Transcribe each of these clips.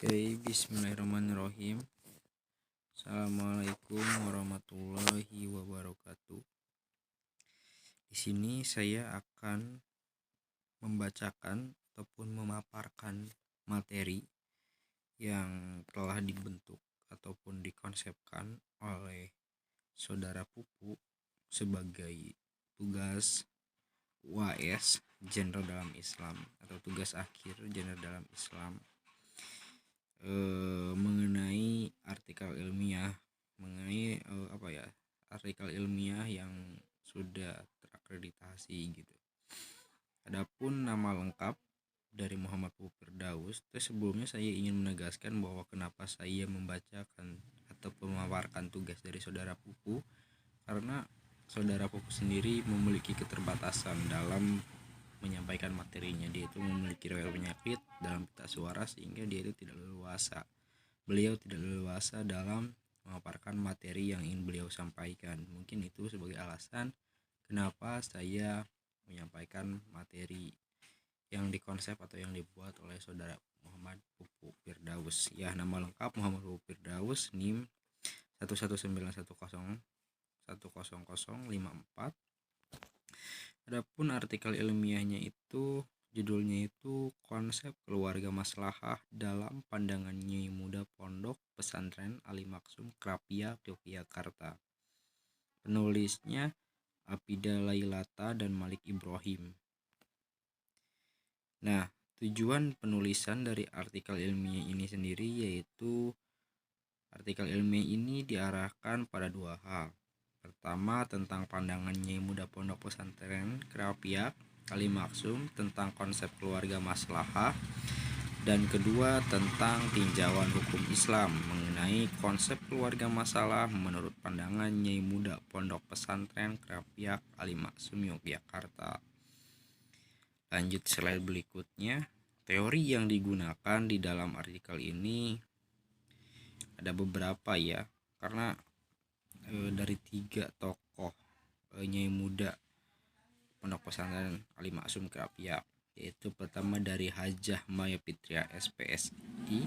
Oke, bismillahirrahmanirrahim. Assalamualaikum warahmatullahi wabarakatuh. Di sini saya akan membacakan ataupun memaparkan materi yang telah dibentuk ataupun dikonsepkan oleh Saudara Pupu sebagai tugas UAS Genre dalam Islam atau tugas akhir Genre dalam Islam mengenai artikel ilmiah artikel ilmiah yang sudah terakreditasi gitu. Adapun nama lengkap dari Muhammad Pupu Firdaus, sebelumnya saya ingin menegaskan bahwa kenapa saya membacakan atau memaparkan tugas dari Saudara Pupu, karena Saudara Pupu sendiri memiliki keterbatasan dalam menyampaikan materinya. Dia itu memiliki riwayat penyakit dalam pita suara sehingga dia itu beliau tidak leluasa dalam memaparkan materi yang ingin beliau sampaikan. Mungkin itu sebagai alasan kenapa saya menyampaikan materi yang dikonsep atau yang dibuat oleh Saudara Muhammad Pupu Firdaus. Ya, nama lengkap Muhammad Pupu Firdaus, NIM 11910100054. Adapun artikel ilmiahnya itu judulnya itu Konsep Keluarga Maslahah dalam Pandangan Nyai Muda Pondok Pesantren Alimaksum Krapia, Yogyakarta. Penulisnya Apida Lailata dan Malik Ibrahim. Nah, tujuan penulisan dari artikel ilmiah ini sendiri yaitu artikel ilmiah ini diarahkan pada dua hal. Pertama, tentang pandangan Nyai Muda Pondok Pesantren Krapia Alimaksum tentang konsep keluarga maslahah, dan kedua tentang tinjauan hukum Islam mengenai konsep keluarga masalah menurut pandangan Nyai Muda Pondok Pesantren Krapia Alimaksum Yogyakarta. Lanjut slide berikutnya. Teori yang digunakan di dalam artikel ini ada beberapa ya, karena dari 3 tokoh Nyai Muda Pondok Pesantren Alimaksum Krapia, yaitu pertama dari Hajah Maya Fitria SPSI,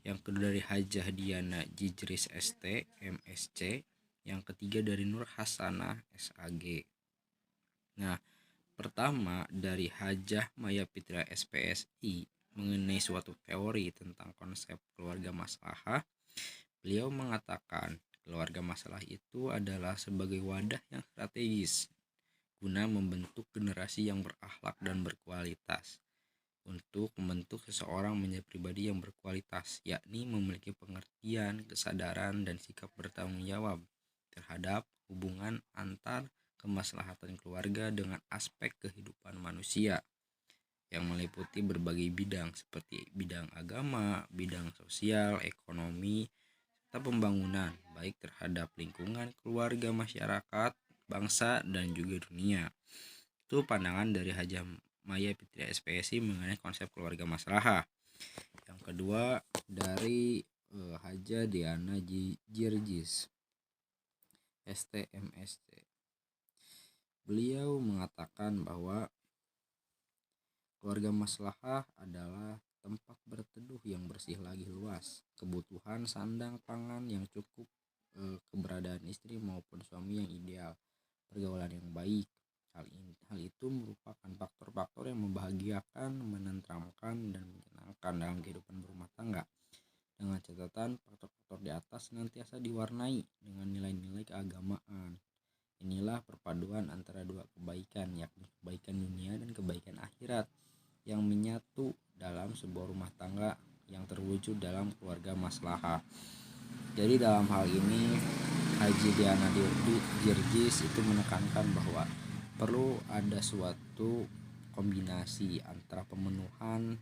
yang kedua dari Hajah Diana Jijris ST MSC, yang ketiga dari Nur Hasanah SAG. Nah, pertama dari Hajah Maya Fitria SPSI mengenai suatu teori tentang konsep keluarga maslahah, beliau mengatakan keluarga masalah itu adalah sebagai wadah yang strategis guna membentuk generasi yang berakhlak dan berkualitas. Untuk membentuk seseorang menjadi pribadi yang berkualitas, yakni memiliki pengertian, kesadaran, dan sikap bertanggung jawab terhadap hubungan antar kemaslahatan keluarga dengan aspek kehidupan manusia yang meliputi berbagai bidang seperti bidang agama, bidang sosial, ekonomi, serta pembangunan baik terhadap lingkungan, keluarga, masyarakat, bangsa, dan juga dunia. Itu pandangan dari Hajah Maya Fitria SPSI mengenai konsep keluarga maslahah. Yang kedua dari Hajah Diana Jirjis STMSC. Beliau mengatakan bahwa keluarga maslahah adalah tempat berteduh yang bersih lagi luas, kebutuhan sandang pangan yang cukup, keberadaan istri maupun suami yang ideal, pergaulan yang baik. Hal itu merupakan faktor-faktor yang membahagiakan, menenteramkan, dan menyenangkan dalam kehidupan berumah tangga. Dengan catatan faktor-faktor di atas senantiasa diwarnai dengan nilai-nilai keagamaan. Inilah perpaduan antara dua kebaikan, yakni kebaikan dunia dan kebaikan akhirat, yang menyatu dalam sebuah rumah tangga yang terwujud dalam keluarga maslahah. Jadi dalam hal ini Haji Diana Jirjis itu menekankan bahwa perlu ada suatu kombinasi antara pemenuhan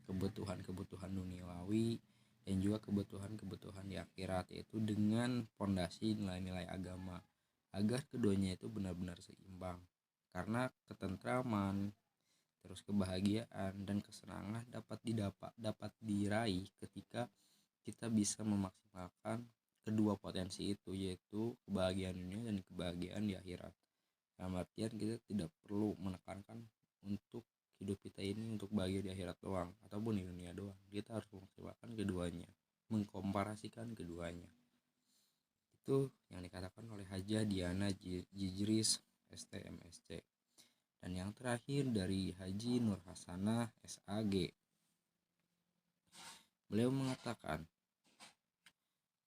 kebutuhan-kebutuhan duniawi dan juga kebutuhan-kebutuhan di akhirat, yaitu dengan pondasi nilai-nilai agama, agar keduanya itu benar-benar seimbang. Karena ketentraman, terus kebahagiaan dan kesenangan dapat diraih ketika kita bisa memaksimalkan kedua potensi itu, yaitu kebahagiaan dunia dan kebahagiaan di akhirat. Dalam artian kita tidak perlu menekankan untuk hidup kita ini untuk bahagia di akhirat doang ataupun di dunia doang. Kita harus memaksimalkan keduanya, mengkomparasikan keduanya. Itu yang dikatakan oleh Hajah Diana Jijris STMSC. Dan yang terakhir dari Haji Nur Hasanah SAG. Beliau mengatakan,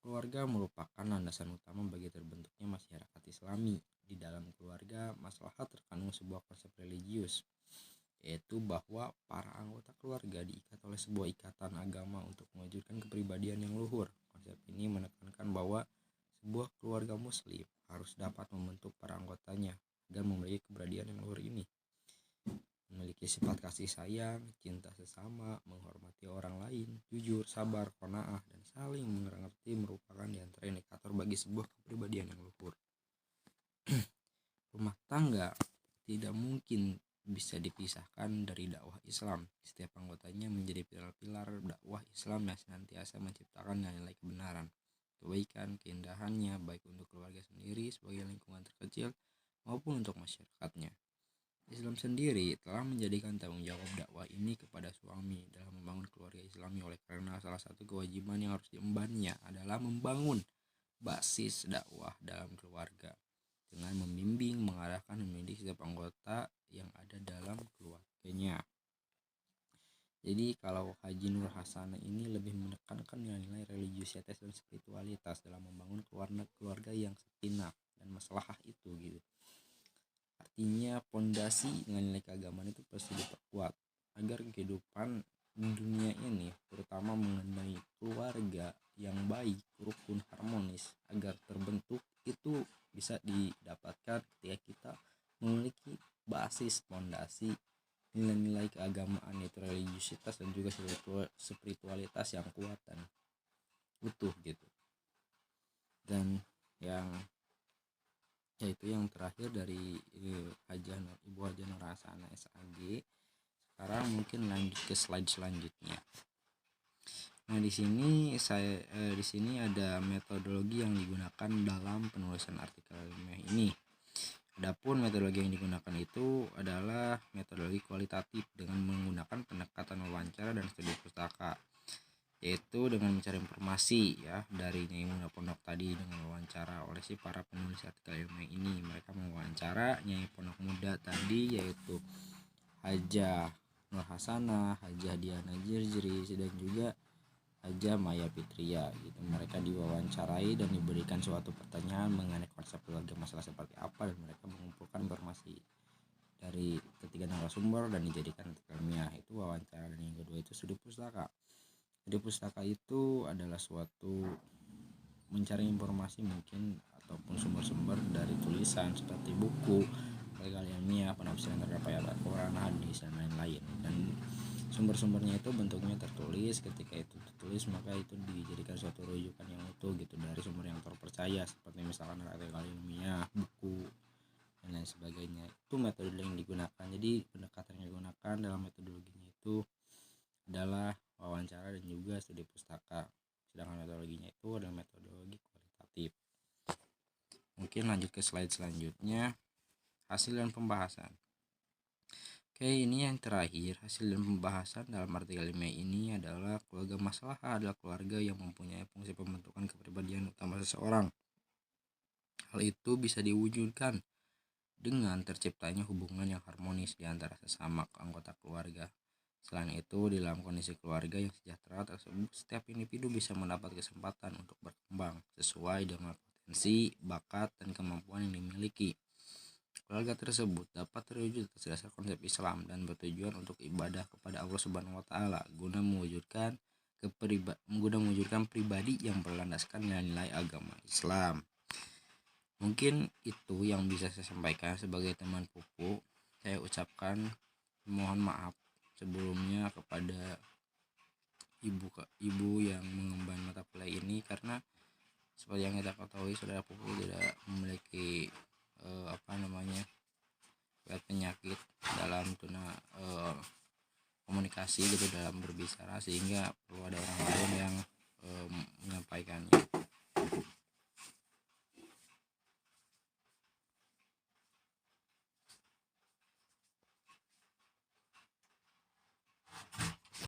keluarga merupakan landasan utama bagi terbentuknya masyarakat Islami. Di dalam keluarga, maslahat terkandung sebuah konsep religius, yaitu bahwa para anggota keluarga diikat oleh sebuah ikatan agama untuk mewujudkan kepribadian yang luhur. Konsep ini menekankan bahwa sebuah keluarga muslim harus dapat membentuk para anggotanya agar memiliki kepribadian yang luhur ini, memiliki sifat kasih sayang, cinta sesama, menghormati orang lain, jujur, sabar, qanaah, dan saling mengerti merupakan di antara indikator bagi sebuah kepribadian yang luhur. Rumah tangga tidak mungkin bisa dipisahkan dari dakwah Islam. Setiap anggotanya menjadi pilar-pilar dakwah Islam yang senantiasa menciptakan nilai kebenaran, kebaikan, keindahannya baik untuk keluarga sendiri sebagai lingkungan terkecil maupun untuk masyarakatnya. Islam sendiri telah menjadikan tanggung jawab dakwah ini kepada suami dalam membangun keluarga Islami, oleh karena salah satu kewajiban yang harus diembannya adalah membangun basis dakwah dalam keluarga dengan membimbing, mengarahkan, dan mendidik setiap anggota yang ada dalam keluarganya. Jadi kalau Haji Nur Hasanah ini lebih menekankan nilai-nilai religiusitas dan spiritualitas dalam membangun keluarga yang sakinah dan maslahah itu gitu. Artinya pondasi dengan nilai keagamaan itu pasti diperkuat agar kehidupan dunia ini, terutama mengenai keluarga yang baik, rukun, harmonis, agar terbentuk itu bisa didapatkan ketika kita memiliki basis pondasi nilai-nilai keagamaan, yaitu religiusitas dan juga spiritualitas yang kuat dan utuh gitu. Dan yaitu yang terakhir dari Ibu Hajah Nur Hasanah SAG. Sekarang mungkin lanjut ke slide selanjutnya. Nah, di sini ada metodologi yang digunakan dalam penulisan artikel ilmiah ini. Adapun metodologi yang digunakan itu adalah metodologi kualitatif dengan menggunakan pendekatan wawancara dan studi pustaka, yaitu dengan mencari informasi ya dari Nyai Muda Pondok tadi dengan wawancara oleh si para penulis artikel ilmiah ini. Mereka mewawancara Nyai Pondok Muda tadi, yaitu Hajah Nur Hasanah, Hajah Diana Jijris, dan juga Hajah Maya Fitria gitu. Mereka diwawancarai dan diberikan suatu pertanyaan mengenai konsep keluarga masalah seperti apa, dan mereka mengumpulkan informasi dari ketiga narasumber dan dijadikan artikel ilmiah. Itu wawancara. Dan yang kedua itu studi pustaka. Studi pustaka itu adalah suatu mencari informasi mungkin ataupun sumber-sumber dari tulisan seperti buku, artikel ilmiah, penafsiran terhadap ayat Al-Quran, hadis, dan lain-lain. Dan sumber-sumbernya itu bentuknya tertulis. Ketika itu tertulis maka itu dijadikan suatu rujukan yang utuh gitu dari sumber yang terpercaya, seperti misalkan artikel ilmiah, buku, dan lain sebagainya. Itu metode yang digunakan. Jadi pendekatan yang digunakan dalam metodologinya itu adalah wawancara dan juga studi pustaka. Sedangkan metodologinya itu adalah metodologi kualitatif. Mungkin lanjut ke slide selanjutnya, hasil dan pembahasan. Oke, ini yang terakhir, hasil dan pembahasan dalam artikel ilmiah ini adalah keluarga masalah adalah keluarga yang mempunyai fungsi pembentukan kepribadian utama seseorang. Hal itu bisa diwujudkan dengan terciptanya hubungan yang harmonis di antara sesama anggota keluarga. Selain itu, di dalam kondisi keluarga yang sejahtera tersebut, setiap individu bisa mendapat kesempatan untuk berkembang sesuai dengan potensi, bakat, dan kemampuan yang dimiliki. Keluarga tersebut dapat terwujud atas dasar konsep Islam dan bertujuan untuk ibadah kepada Allah Subhanahu wa taala guna mewujudkan pribadi yang berlandaskan nilai-nilai agama Islam. Mungkin itu yang bisa saya sampaikan sebagai teman pupu. Saya ucapkan mohon maaf sebelumnya kepada ibu yang mengemban mata kuliah ini, karena seperti yang kita ketahui saudara pupu tidak memiliki penyakit dalam komunikasi gitu dalam berbicara, sehingga perlu ada orang lain yang menyampaikannya.